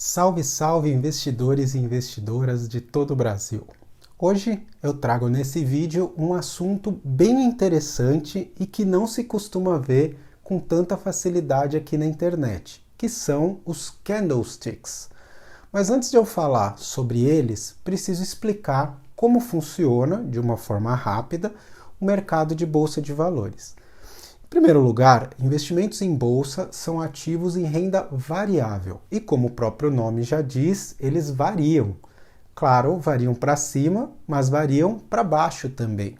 Salve, salve investidores e investidoras de todo o Brasil! Hoje eu trago nesse vídeo um assunto bem interessante e que não se costuma ver com tanta facilidade aqui na internet, que são os candlesticks. Mas antes de eu falar sobre eles, preciso explicar como funciona, de uma forma rápida, o mercado de bolsa de valores. Em primeiro lugar, investimentos em bolsa são ativos em renda variável e, como o próprio nome já diz, eles variam. Claro, variam para cima, mas variam para baixo também.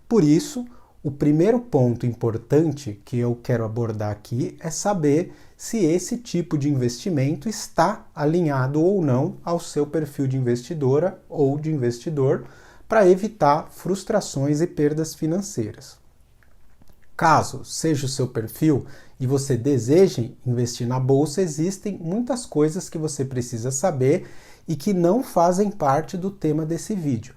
Por isso, o primeiro ponto importante que eu quero abordar aqui é saber se esse tipo de investimento está alinhado ou não ao seu perfil de investidora ou de investidor para evitar frustrações e perdas financeiras. Caso seja o seu perfil e você deseje investir na bolsa, existem muitas coisas que você precisa saber e que não fazem parte do tema desse vídeo.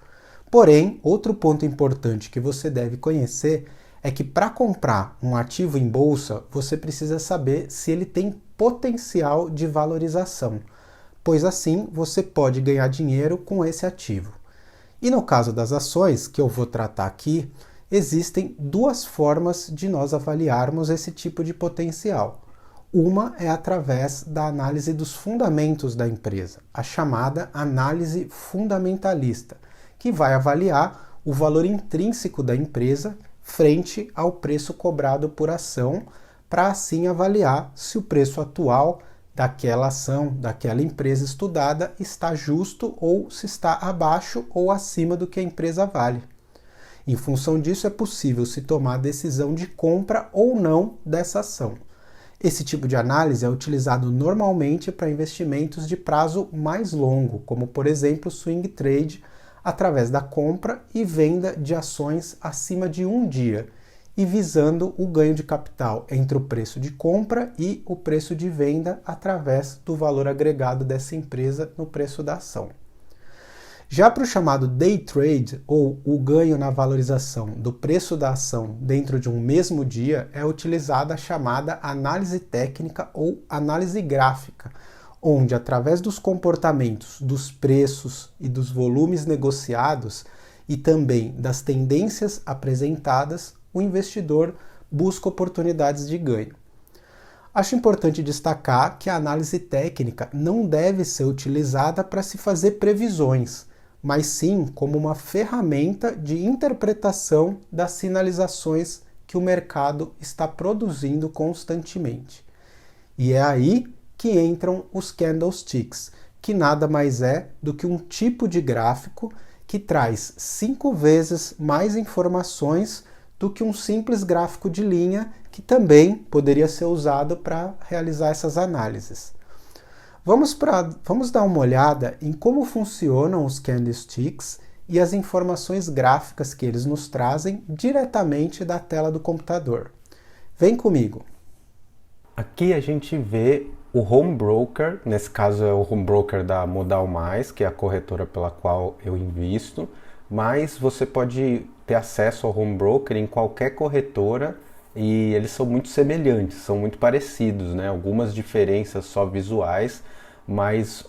Porém, outro ponto importante que você deve conhecer é que para comprar um ativo em bolsa, você precisa saber se ele tem potencial de valorização, pois assim você pode ganhar dinheiro com esse ativo. E no caso das ações, que eu vou tratar aqui, existem duas formas de nós avaliarmos esse tipo de potencial. Uma é através da análise dos fundamentos da empresa, a chamada análise fundamentalista, que vai avaliar o valor intrínseco da empresa frente ao preço cobrado por ação, para assim avaliar se o preço atual daquela ação, daquela empresa estudada está justo ou se está abaixo ou acima do que a empresa vale. Em função disso, é possível se tomar a decisão de compra ou não dessa ação. Esse tipo de análise é utilizado normalmente para investimentos de prazo mais longo, como por exemplo swing trade, através da compra e venda de ações acima de um dia, e visando o ganho de capital entre o preço de compra e o preço de venda através do valor agregado dessa empresa no preço da ação. Já para o chamado day trade, ou o ganho na valorização do preço da ação dentro de um mesmo dia, é utilizada a chamada análise técnica ou análise gráfica, onde, através dos comportamentos dos preços e dos volumes negociados e também das tendências apresentadas, o investidor busca oportunidades de ganho. Acho importante destacar que a análise técnica não deve ser utilizada para se fazer previsões, mas sim como uma ferramenta de interpretação das sinalizações que o mercado está produzindo constantemente. E é aí que entram os candlesticks, que nada mais é do que um tipo de gráfico que traz 5 vezes mais informações do que um simples gráfico de linha, que também poderia ser usado para realizar essas análises. Vamos dar uma olhada em como funcionam os candlesticks e as informações gráficas que eles nos trazem diretamente da tela do computador. Vem comigo! Aqui a gente vê o home broker, nesse caso é o home broker da Modal Mais, que é a corretora pela qual eu invisto, mas você pode ter acesso ao home broker em qualquer corretora e eles são muito semelhantes, são muito parecidos, né? Algumas diferenças só visuais, mas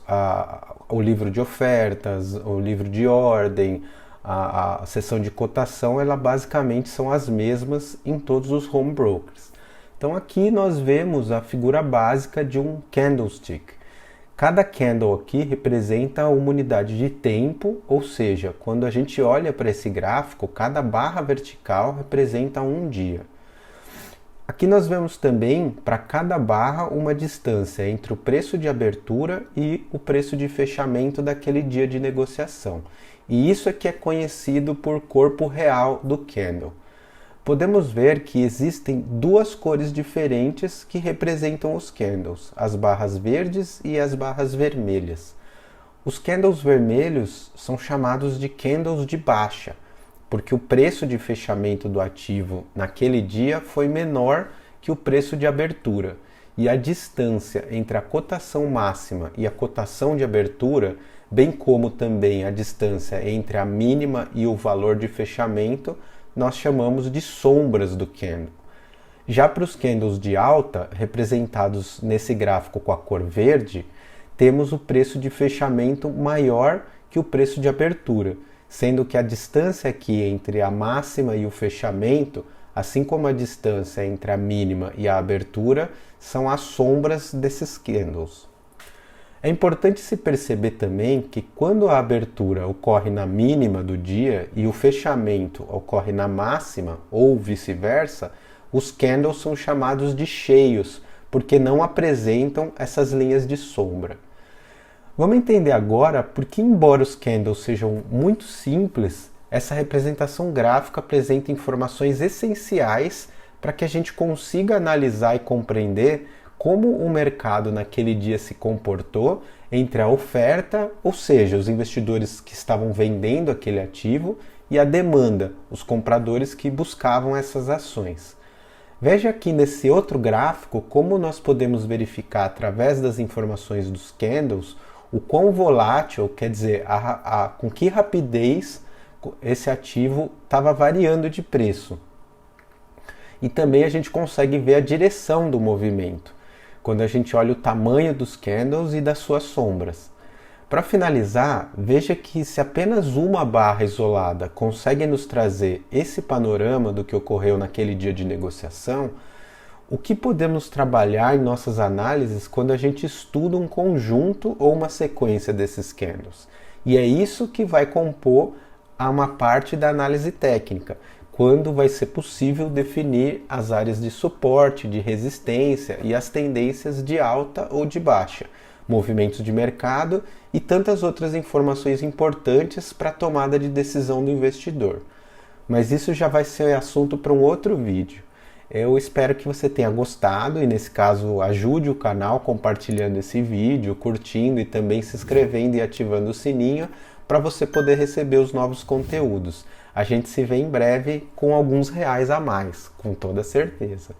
o livro de ofertas, o livro de ordem, a seção de cotação, ela basicamente são as mesmas em todos os home brokers. Então aqui nós vemos a figura básica de um candlestick. Cada candle aqui representa uma unidade de tempo, ou seja, quando a gente olha para esse gráfico, cada barra vertical representa um dia. Aqui nós vemos também, para cada barra, uma distância entre o preço de abertura e o preço de fechamento daquele dia de negociação. E isso é que é conhecido por corpo real do candle. Podemos ver que existem duas cores diferentes que representam os candles, as barras verdes e as barras vermelhas. Os candles vermelhos são chamados de candles de baixa, porque o preço de fechamento do ativo naquele dia foi menor que o preço de abertura, e a distância entre a cotação máxima e a cotação de abertura, bem como também a distância entre a mínima e o valor de fechamento, nós chamamos de sombras do candle. Já para os candles de alta, representados nesse gráfico com a cor verde, temos o preço de fechamento maior que o preço de abertura, sendo que a distância aqui entre a máxima e o fechamento, assim como a distância entre a mínima e a abertura, são as sombras desses candles. É importante se perceber também que quando a abertura ocorre na mínima do dia e o fechamento ocorre na máxima, ou vice-versa, os candles são chamados de cheios, porque não apresentam essas linhas de sombra. Vamos entender agora porque, embora os candles sejam muito simples, essa representação gráfica apresenta informações essenciais para que a gente consiga analisar e compreender como o mercado naquele dia se comportou entre a oferta, ou seja, os investidores que estavam vendendo aquele ativo, e a demanda, os compradores que buscavam essas ações. Veja aqui nesse outro gráfico como nós podemos verificar através das informações dos candles o quão volátil, quer dizer, com que rapidez esse ativo estava variando de preço. E também a gente consegue ver a direção do movimento, quando a gente olha o tamanho dos candles e das suas sombras. Para finalizar, veja que se apenas uma barra isolada consegue nos trazer esse panorama do que ocorreu naquele dia de negociação, o que podemos trabalhar em nossas análises quando a gente estuda um conjunto ou uma sequência desses candles? E é isso que vai compor uma parte da análise técnica, quando vai ser possível definir as áreas de suporte, de resistência e as tendências de alta ou de baixa, movimentos de mercado e tantas outras informações importantes para a tomada de decisão do investidor. Mas isso já vai ser assunto para um outro vídeo. Eu espero que você tenha gostado e, nesse caso, ajude o canal compartilhando esse vídeo, curtindo e também se inscrevendo e ativando o sininho para você poder receber os novos conteúdos. A gente se vê em breve com alguns reais a mais, com toda certeza.